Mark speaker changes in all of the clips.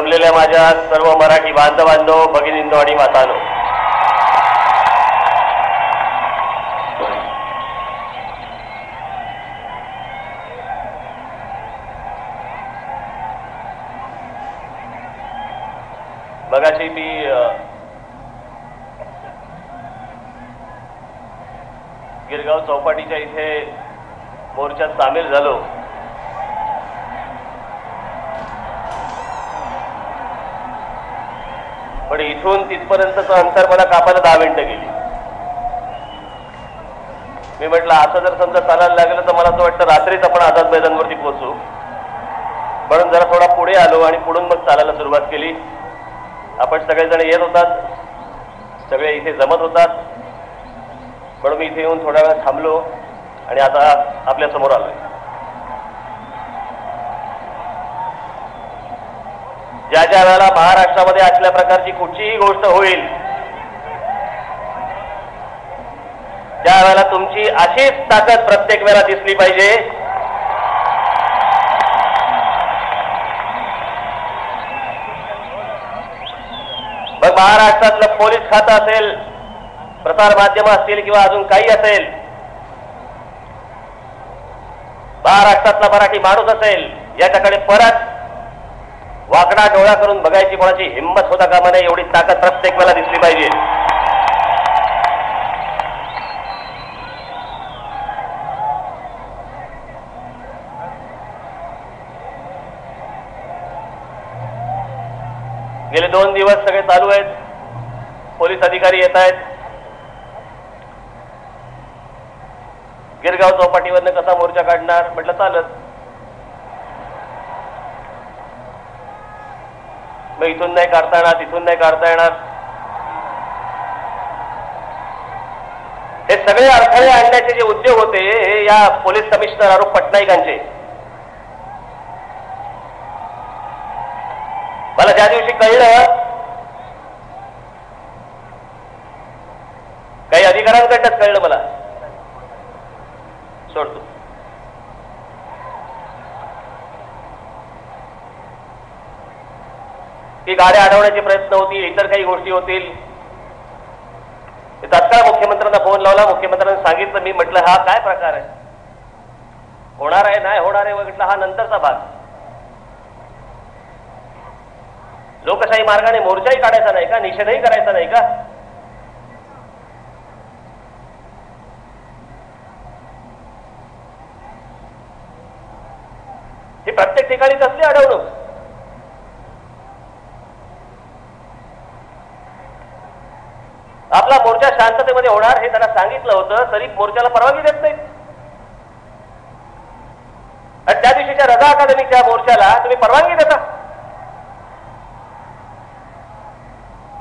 Speaker 1: जमलेल्या माझ्या सर्व मराठी बांधवांनो, भगिनींनो आणि मातांनो, मगाशी मी गिरगाव चौपाटीच्या इथे मोर्चात सामील झालो. पण इथून तिथपर्यंतचं अंतर मला कापायला 10 मिनिटं गेली. मी म्हटलं असं जर समजा चालायला लागलं तर मला असं वाटतं रात्रीच आपण आझाद मैदानवरती पोहोचू. म्हणून जरा थोडा पुढे आलो आणि पुढून मग चालायला सुरुवात केली. आपण सगळेजण येत होतात, सगळे इथे जमत होतात. म्हणून मी इथे येऊन थोडा वेळ थांबलो आणि आता आपल्या समोर आलोय. ज्या ज्या वेळेला महाराष्ट्रामध्ये असल्या प्रकारची कुठचीही गोष्ट होईल, त्यावेळेला तुमची अशीच ताकद प्रत्येक वेळेला दिसली पाहिजे. मग महाराष्ट्रातलं पोलीस खातं असेल, प्रसार माध्यम असतील किंवा अजून काही असेल, महाराष्ट्रातला मराठी माणूस असेल, याच्याकडे परत वाकडा डोळा करून बघायची कोणाची हिंमत होता कामा नये. एवढी ताकद प्रत्येक वेळेला दिसली पाहिजे. गेले 2 दिवस सगळे चालू आहेत. पोलीस अधिकारी येत आहेत. गिरगाव चौपाटीवरनं कसा मोर्चा काढणार म्हटलं चालत. मग इथून नाही काढता येणार, तिथून नाही काढता येणार. हे सगळे अडथळे आणण्याचे जे उद्योग होते हे या पोलीस कमिशनर आरोप पटनाईकांचे. मला ज्या दिवशी कळलं, काही अधिकाऱ्यांकडनंच कळलं मला, सोडतो. की गाड्या अडवण्याचे प्रयत्न होतील, इतर काही गोष्टी होतील. तात्काळ मुख्यमंत्र्यांना फोन लावला. मुख्यमंत्र्यांनी सांगितलं. मी म्हटलं हा काय प्रकार आहे, होणार आहे नाही होणार आहे म्हटलं हा नंतरचा भाग. लोकशाही मार्गाने मोर्चाही काढायचा नाही का, निषेधही करायचा नाही का? ही प्रत्येक ठिकाणी कसली अडवणूक? आपला मोर्चा शांततेमध्ये होणार हे त्यांना सांगितलं होतं, तरी मोर्चाला परवानगी देत नाहीत. आणि त्या दिवशीच्या रजा अकादमीच्या मोर्चाला तुम्ही परवानगी देता.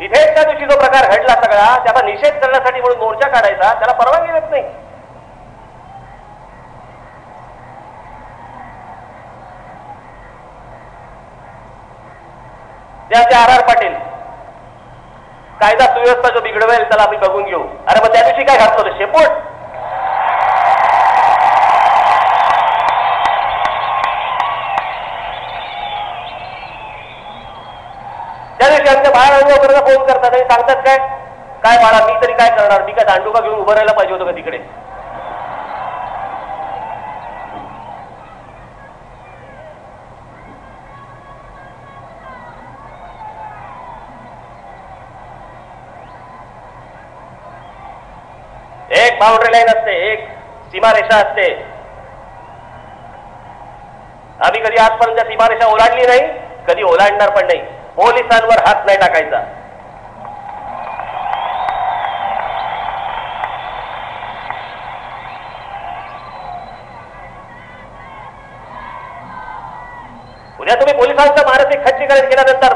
Speaker 1: इथेच त्या दिवशी जो प्रकार घडला सगळा, त्याचा निषेध करण्यासाठी म्हणून मोर्चा काढायचा, त्याला परवानगी देत नाही. त्या आर पाटील कायदा सुव्यवस्था जो बिघडवेल त्याला आम्ही बघून घेऊ. अरे मग त्या दिवशी काय घातलं होतं, शेपूट? त्या दिवशी आमच्या बाळांना फोन करतात आणि सांगतात काय काय बाळा, मी तरी काय करणार, मी काय दांडुका घेऊन उभं राहायला पाहिजे होतं का तिकडे? एक बाउंड्री लाईन असते, एक सीमारेषा असते. आम्ही कधी आजपर्यंत सीमारेषा ओलांडली नाही, कधी ओलांडणार पण नाही. पोलिसांवर हात नाही टाकायचा. उद्या तुम्ही पोलिसांचं मानसिक खच्चीकरण केल्यानंतर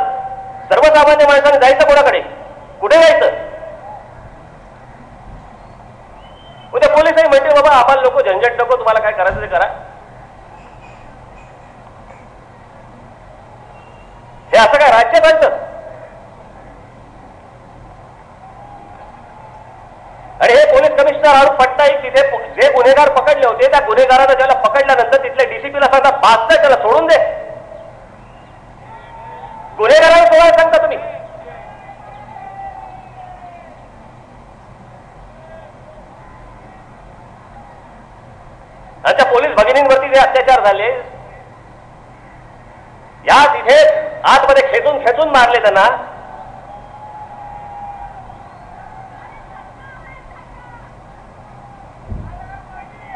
Speaker 1: सर्वसामान्य माणसाने जायचं कोणाकडे, कुठे जायचं? उद्या पोलिसही म्हणते बाबा आम्हाला नको झंझट, नको, तुम्हाला काय करायचं ते करा. हे असं काय राज्य चालतं? आणि हे पोलीस कमिशनर आरोप पटनाईक तिथे जे गुन्हेगार पकडले होते, त्या गुन्हेगारांना ज्याला पकडल्यानंतर तिथल्या डीसीपीला सांगतात, बाजता त्याला सोडून दे. गुन्हेगार भगिनींवरती जे अत्याचार झाले, या तिथे आतमध्ये खेचून खेचून मारले त्यांना.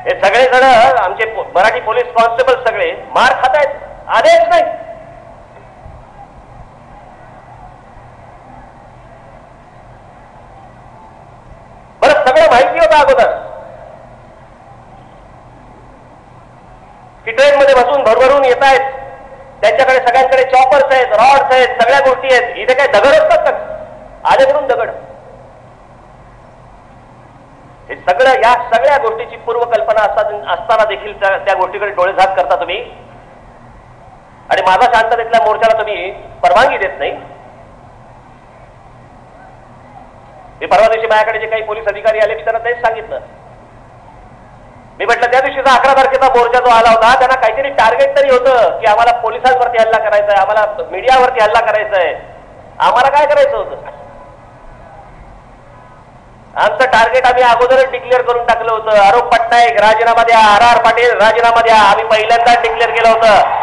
Speaker 1: हे सगळे जण आमचे मराठी पोलीस कॉन्स्टेबल सगळे मार खात आहेत, आदेश नाही. बरं सगळं माहिती होतं अगोदर की ट्रेनमध्ये बसून भरभरून येत आहेत, त्यांच्याकडे सगळ्यांकडे चॉपर्स आहेत, रॉड्स आहेत, सगळ्या गोष्टी आहेत. इथे काय दगड असतात का? आलेकडून दगड. हे सगळं, या सगळ्या गोष्टीची पूर्वकल्पना असताना देखील त्या गोष्टीकडे डोळेझाक करता तुम्ही, आणि माझा शांततेतल्या मोर्चाला तुम्ही परवानगी देत नाही. मी परवा दिवशी माझ्याकडे जे काही पोलीस अधिकारी आले मी त्यांना तेच सांगितलं. मी म्हटलं त्या दिवशीचा 11 तारखेचा मोर्चा जो आला होता त्यांना काहीतरी टार्गेट तरी होतं की आम्हाला पोलिसांवरती हल्ला करायचा आहे, आम्हाला मीडियावरती हल्ला करायचा आहे. आम्हाला काय करायचं होतं? आमचं टार्गेट आम्ही अगोदरच डिक्लेअर करून टाकलं होतं. आरोप पटनायक राजीनामा द्या, RR पाटील राजीनामा द्या, आम्ही पहिल्यांदाच डिक्लेअर केलं होतं.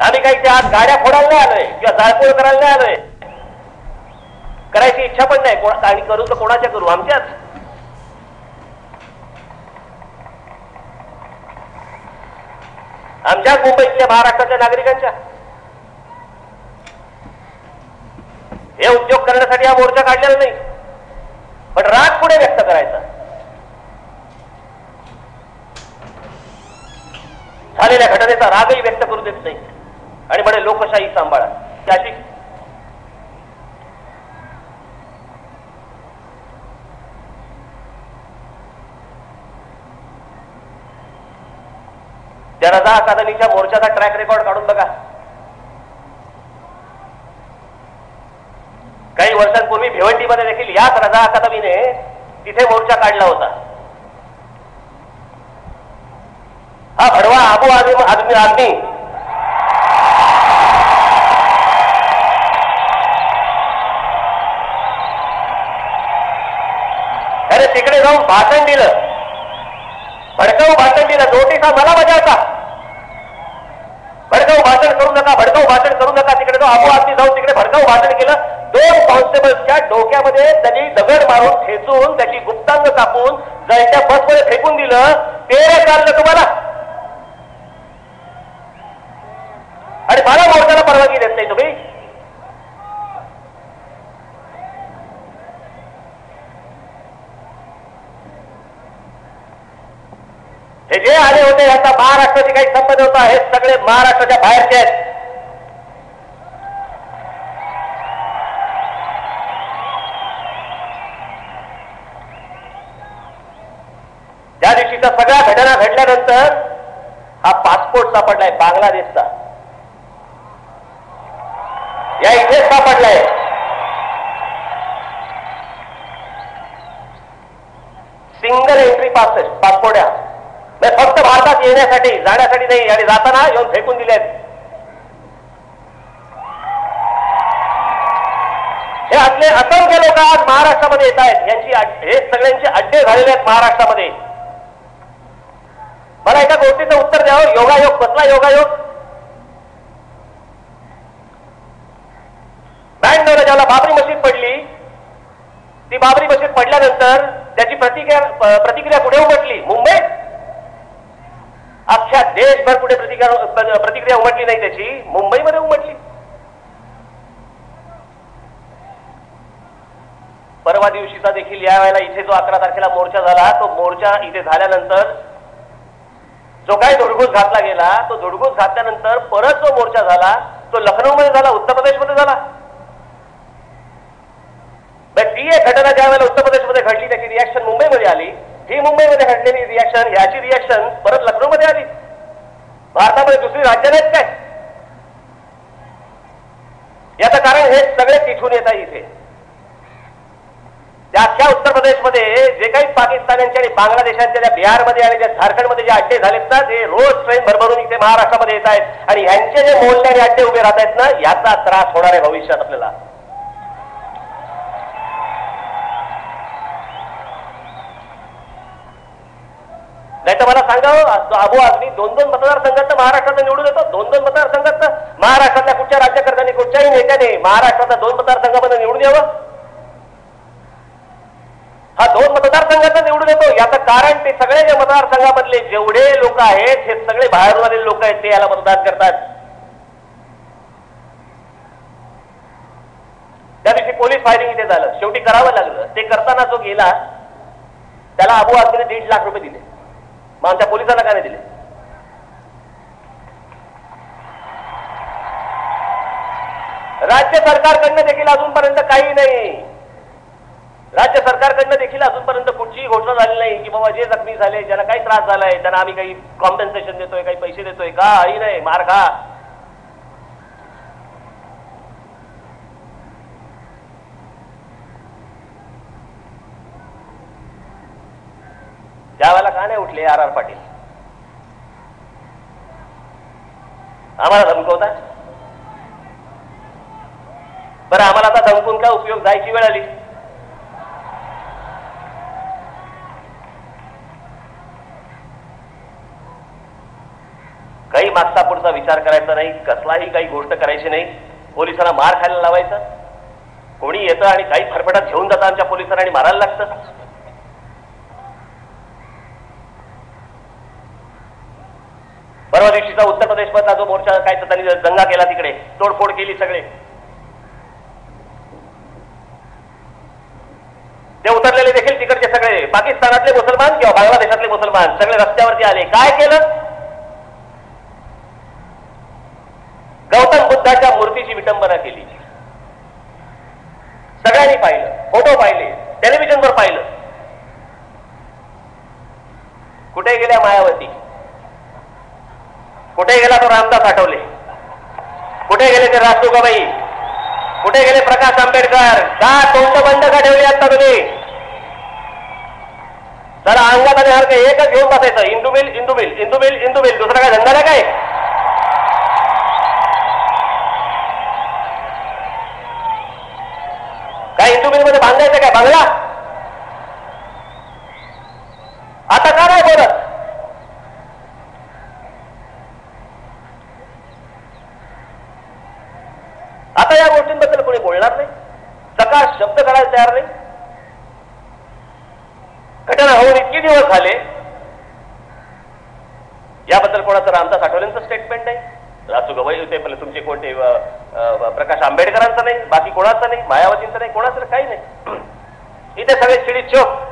Speaker 1: आम्ही काही त्या आत गाड्या फोडायला नाही आलोय किंवा जाळपोळ करायला नाही आलोय. करायची इच्छा पण नाही. आणि करू तर कोणाच्या करू? आमच्याच. आमच्याच मुंबईतल्या महाराष्ट्रातल्या नागरिकांच्या. हे उद्योग करण्यासाठी हा मोर्चा काढलेला नाही, पण राग पुढे व्यक्त करायचा. झालेल्या घटनेचा रागही व्यक्त करू देत नाही आणि म्हणे लोकशाही सांभाळा. त्याची त्या रजा अकादमीच्या मोर्चाचा ट्रॅक रेकॉर्ड काढून बघा. काही वर्षांपूर्वी भिवंडीमध्ये देखील याच रजा अकादमीने तिथे मोर्चा काढला होता. हा भडवा आबू आदमी त्याने तिकडे जाऊन भाषण दिलं, भडकाऊ भाषण दिलं. नोटीस मला बजावता, भडकाऊ भाषण करू नका, भडकाऊ भाषण करू नका. तिकडे तो आबू आदमी जाऊन तिकडे भडकाऊ भाषण केलं. 2 कॉन्स्टेबल्सच्या डोक्यामध्ये त्यांनी दगड मारून ठेचून त्याची गुप्तांग कापून जळत्या बसमध्ये फेकून दिलं. ते चाललं तुम्हाला, आणि मला मोर्चाला परवानगी देत नाही तुम्ही. हे जे आले होते यांचा महाराष्ट्राशी काही संबंध होता. हे सगळे महाराष्ट्राच्या बाहेरचे आहेत. त्या दिवशीच्या सगळ्या घटना घडल्यानंतर हा पासपोर्ट सापडलाय बांगलादेशचा, या इथेच सापडलाय. सिंगल एंट्री पासपोर्ट आहे. फक्त भारतात येण्यासाठी, जाण्यासाठी नाही, आणि जाताना येऊन फेकून दिलेत. हे असले असंख्य लोक आज महाराष्ट्रामध्ये येत आहेत. यांची हे सगळ्यांचे अड्डे झालेले आहेत महाराष्ट्रामध्ये. मला एका गोष्टीचं उत्तर द्यावं. योगायोग, कसला योगायोग? 92ला ज्याला बाबरी मशीद पडली, ती बाबरी मशीद पडल्यानंतर त्याची प्रतिक्रिया कुठे उमटली? मुंबईत. अख्ख्या देशभर कुठे प्रतिक्रिया उमटली नाही, त्याची मुंबईमध्ये उमटली. परवा दिवशीचा देखील या वेळेला इथे जो 11 तारखेला मोर्चा झाला, तो मोर्चा इथे झाल्यानंतर जो काही धुडगूस घातला गेला, तो धुडगूस घातल्यानंतर परत जो मोर्चा झाला तो लखनौमध्ये झाला, उत्तर प्रदेशमध्ये झाला. ती एक घटना ज्या वेळेला उत्तर प्रदेशमध्ये घडली त्याची रिॲक्शन मुंबईमध्ये आली. ही मुंबईमध्ये घडलेली रिॲक्शन, याची रिॲक्शन परत लखनौमध्ये आली. भारतामध्ये दुसरी राज्य नाहीत काय? याचं कारण हे सगळे तिथून येत आहे. इथे त्या अख्ख्या उत्तर प्रदेशमध्ये जे काही पाकिस्तान्यांचे आणि बांगलादेशांच्या, त्या बिहारमध्ये आणि त्या झारखंडमध्ये जे अड्डे झालेत ना, ते रोज ट्रेन भरभरून इथे महाराष्ट्रामध्ये येत आहेत. आणि यांचे जे मोडल्याने अड्डे उभे राहत आहेत ना, याचा त्रास होणार आहे भविष्यात आपल्याला. नाही तर मला सांगावं, अबू आझमी 2-2 मतदारसंघात महाराष्ट्रात निवडून येतो. 2-2 मतदारसंघात महाराष्ट्रातल्या कुठच्या राज्यकर्त्यांनी कुठच्याही नेत्याने महाराष्ट्रातल्या 2 मतदारसंघामध्ये निवडून यावं. हा 2 मतदारसंघात निवडून येतो. याचं कारण ते सगळे जे मतदारसंघामधले जेवढे लोक आहेत हे सगळे बाहेरून आलेले लोक आहेत, ते याला मतदान करतात. त्या दिवशी पोलीस फायरिंग इथे झालं, शेवटी करावं लागलं. ते करताना जो गेला त्याला अबू आझमीने 1.5 लाख रुपये दिले. मग आमच्या पोलिसांना का नाही दिले? राज्य सरकारकडनं देखील अजूनपर्यंत काही नाही. राज्य सरकारकडनं देखील अजूनपर्यंत कुठचीही घोषणा झाली नाही की बाबा जे जखमी झाले, ज्याला काही त्रास झालाय त्यांना आम्ही काही कॉम्पेन्सेशन देतोय, काही पैसे देतोय. काही नाही. मार खा. त्यावेळेला का नाही उठले आर पाटील? आम्हाला धमकवता. बरं, आम्हाला आता धमकून काय उपयोग? जायची वेळ आली. काही मागचा पुढचा विचार करायचा नाही, कसलाही काही गोष्ट करायची नाही. पोलिसांना मार खायला लावायचा. कोणी येतं आणि काही फरफटात घेऊन जातं आमच्या पोलिसांना आणि मारायला लागतं. परवा दिवशीचा उत्तर प्रदेशमधला जो मोर्चा काय तर त्यांनी दंगा केला, तिकडे तोडफोड केली सगळे. ते उतरलेले देखील तिकडचे सगळे पाकिस्तानातले मुसलमान किंवा बांगलादेशातले मुसलमान सगळे रस्त्यावरती आले. काय केलं? गौतम बुद्धाच्या मूर्तीची विटंबना केली. सगळ्यांनी पाहिलं, फोटो पाहिले, टेलिव्हिजनवर पाहिलं. कुठे गेल्या मायावती? कुठे गेला तो रामदास आठवले? कुठे गेले ते राजदुर्गाबाई? कुठे गेले प्रकाश आंबेडकर? का तोंड बंद का ठेवली आता तुम्ही? जरा अंगात आणि हरकं एकच घेऊन बसायचं, Indu mill Indu mill Indu mill Indu mill. दुसरा काय धंदा नाही काय? काय इंदू मिल मध्ये बांधायचं काय बांगला? आता का नाही बोलत? आता या गोष्टींबद्दल कोणी बोलणार नाही. सकाळ शब्द करायला तयार नाही. घटना होऊन इतके दिवस झाले, याबद्दल कोणाचं रामदास आठवलेंचं स्टेटमेंट नाही, राजू गवई होते पण तुमचे कोणते प्रकाश आंबेडकरांचं नाही, बाकी कोणाचं नाही, मायावतींचं नाही, कोणाचं काही नाही. इथे सगळे चिडीत चोप.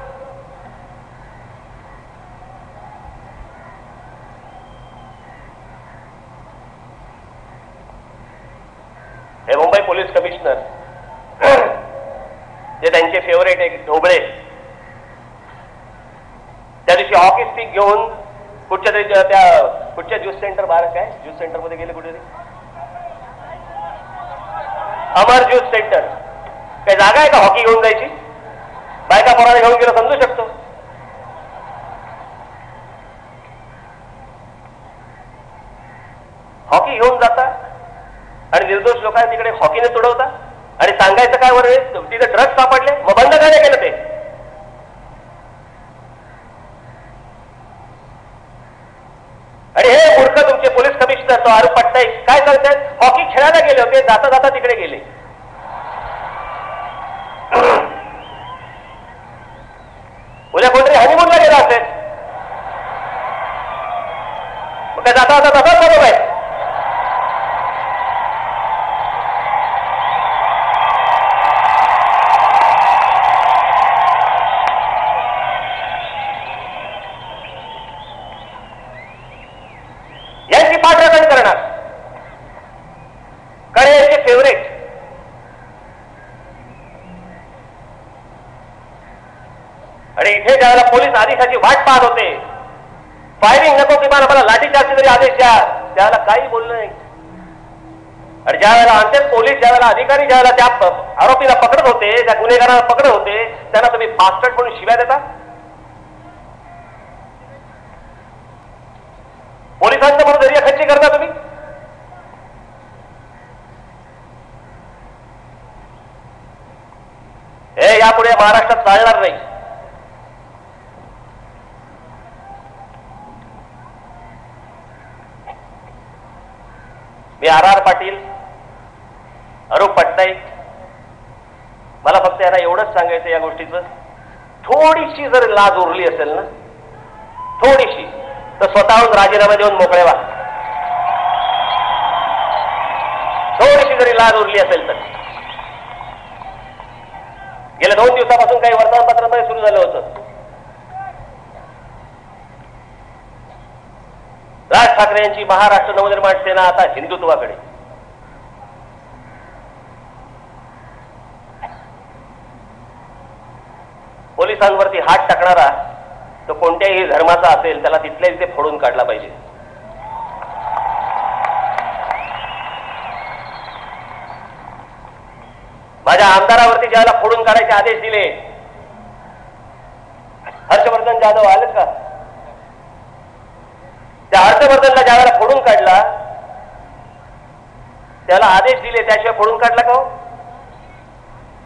Speaker 1: हे मुंबई पोलीस कमिशनर, जे त्यांचे फेवरेट एक ढोबळे, त्या दिवशी हॉकी स्टिक घेऊन कुठच्या तरी त्या कुठच्या ज्यूस सेंटर बाहेर काय ज्यूस सेंटर मध्ये गेले, कुठे अमर ज्यूस सेंटर, काही जागा आहे का हॉकी घेऊन जायची? बायका पोराने घेऊन गेलं समजू शकतो. हॉकी घेऊन जाता आणि निर्दोष लोकांना तिकडे हॉकीने तुडवता आणि सांगायचं काय वर तिथे ड्रग्ज सापडले, मग बंद काय केलं ते? आणि हे मूर्ख तुमचे पोलीस कमिशनर तो आरोप पटनाईक काय सांगतात? हॉकी खेळायला गेले होते, जाता जाता तिकडे गेले. उद्या कोणतरी हनीमूनला गेला असेल, मग काय जाता जाता तसाच बरोबर आहे. यांची पाठराखण करणार, कारण यांचे फेवरेट. आणि इथे ज्यावेळेला पोलीस आदेशाची वाट पाहत होते, फायरिंग नको किंवा मला लाठीचार्जचे जरी आदेश द्या, त्यावेळेला काही बोललं नाही. आणि ज्यावेळेला आमचे पोलीस, ज्यावेळेला अधिकारी ज्यावेळेला त्या आरोपीला पकडत होते, त्या गुन्हेगाराला पकडत होते, त्यांना तुम्ही बास्टर्ड म्हणून शिव्या देता. पोलिसांचं म्हणून दर्या खच्ची करता तुम्ही. हे यापुढे महाराष्ट्रात चालणार नाही. मी आर पाटील, अरूप पटनाईक, मला फक्त यांना एवढंच सांगायचं या गोष्टीचं, थोडीशी जर लाज उरली असेल ना, थोडीशी, तर स्वतःहून राजीनामा देऊन मोकळे व्हा. थोडीशी जरी लाज उरली असेल तर. गेल्या 2 दिवसापासून काही वर्तमानपत्रांमध्ये सुरू झालं होतं, राज ठाकरे यांची महाराष्ट्र नवनिर्माण सेना आता हिंदुत्वाकडे. पोलिसांवरती हात टाकणारा तो कोणत्याही धर्माचा असेल त्याला तिथल्या तिथे फोडून काढला पाहिजे. माझ्या आमदारावरती ज्याला फोडून काढायचे आदेश दिले, हर्षवर्धन जाधव आलेत का? त्या हर्षवर्धनला ज्यावेळेला फोडून काढला त्याला आदेश दिले, त्याशिवाय फोडून काढला का हो?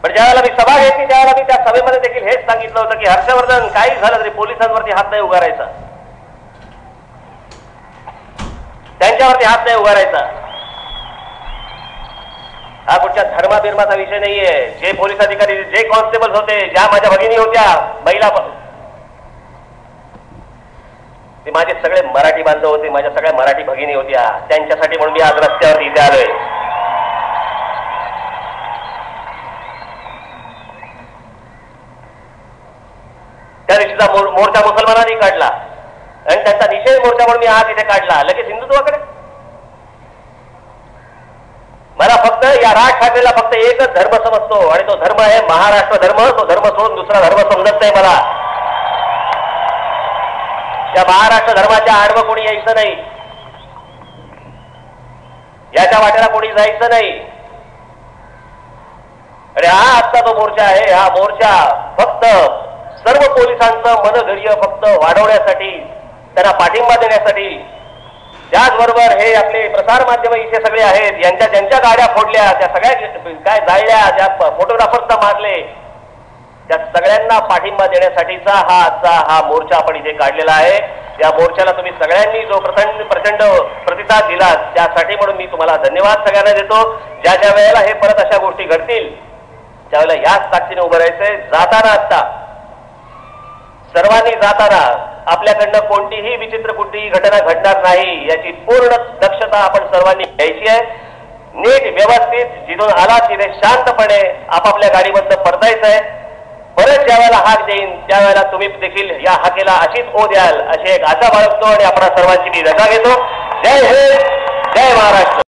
Speaker 1: पण ज्यावेळेला मी सभा घेतली त्यावेळेला मी त्या सभेमध्ये देखील हेच सांगितलं होतं की हर्षवर्धन काही झालं तरी पोलिसांवरती हात नाही उगारायचा, त्यांच्यावरती हात नाही उगारायचा. हा कुठच्या धर्माबिर्माचा विषय नाहीये. जे पोलीस अधिकारी, जे कॉन्स्टेबल होते, ज्या माझ्या भगिनी होत्या, महिला, ते माझे सगळे मराठी बांधव होते, माझ्या सगळ्या मराठी भगिनी होत्या, त्यांच्यासाठी म्हणून मी आज रस्त्यावर इथे आलोय. त्या दिवशीचा मोर्चा मुसलमानांनी काढला आणि त्यांचा निषेध मोर्चा म्हणून मी आज इथे काढला, लगेच हिंदुत्वाकडे. मला फक्त या राज ठाकरेला फक्त एकच धर्म समजतो आणि तो धर्म आहे महाराष्ट्र धर्म. तो धर्म सोडून दुसरा धर्म समजत नाही मला. त्या महाराष्ट्र धर्माच्या आडवं कोणी यायचं नाही, याच्या वाट्याला कोणी जायचं नाही. आणि हा आजचा तो मोर्चा आहे, हा मोर्चा फक्त सर्व पोलिसांचं मनधैर्य फक्त वाढवण्यासाठी, त्यांना पाठिंबा देण्यासाठी, त्याचबरोबर हे आपले प्रसार माध्यम इथे सगळे आहेत, यांच्या ज्यांच्या गाड्या फोडल्या, त्या सगळ्या काय जाळल्या, ज्या फोटोग्राफर्सना मारले, त्या सगळ्यांना पाठिंबा देण्यासाठीचा हा आजचा हा मोर्चा आपण इथे काढलेला आहे. या मोर्चाला तुम्ही सगळ्यांनी जो प्रचंड प्रतिसाद दिला त्यासाठी म्हणून मी तुम्हाला धन्यवाद सगळ्यांना देतो. ज्या ज्या वेळेला हे परत अशा गोष्टी घडतील त्यावेळेला याच ताकदीने उभं राहायचंय. जाताना आता सर्वांनी जाताना आपल्याकडनं कोणतीही विचित्र कुठलीही घटना घडणार नाही याची पूर्ण दक्षता आपण सर्वांनी घ्यायची आहे. नीट व्यवस्थित जिथून आला तिथे शांतपणे आपापल्या गाडीमधनं परतायचं आहे. परत ज्या वेळेला हाक देईन त्यावेळेला तुम्ही देखील या हाकेला अशीच ओ द्याल अशी एक आशा बाळगतो आणि आपण सर्वांची मी रजा घेतो. जय हिंद, जय महाराष्ट्र.